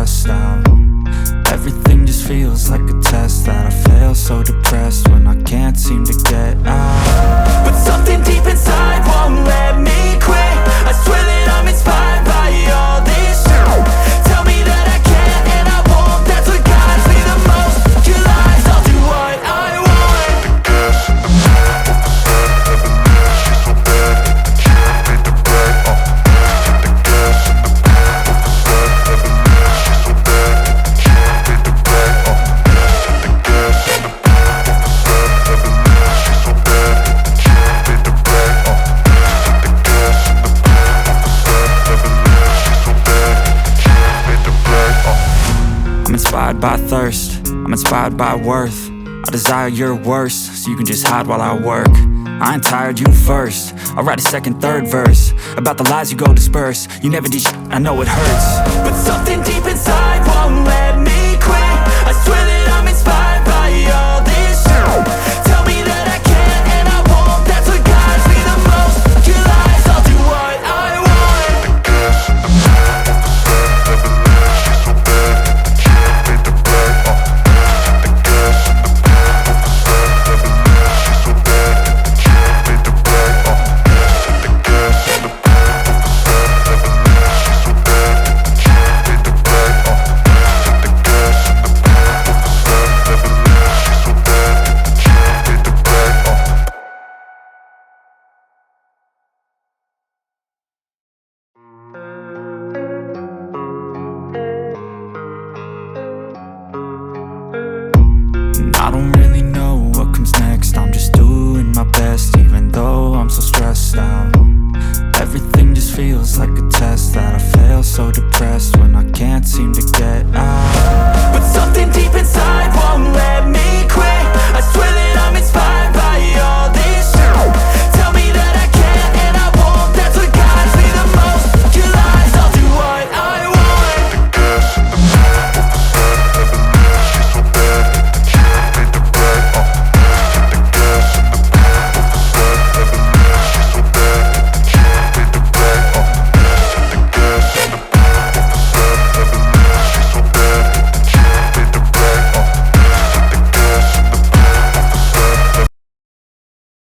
stressed out. Everything just feels like a test that I fail, so depressed when I can't seem to get out. But something deep inside won't let me quit. I swear that I'm inspired by all this shit. Tell me that I can't and I won't. That's what guides me the most. Your lies, I'll do what I want. I'm inspired by thirst, I'm inspired by worth. I desire your worst, so you can just hide while I work. I ain't tired, you first. I'll write a second, third verse about the lies you go disperse. You never did shit, I know it hurts. But something deep inside won't let me quit. I swear that I'm inspired by all this shit. Tell me that I can't and I won't. That's what guides me the most. Your lies, I'll do what I want. I don't really know what comes next. I'm just doing my best, even though I'm so stressed out. Everything just feels like a test that I fail, so depressed when I can't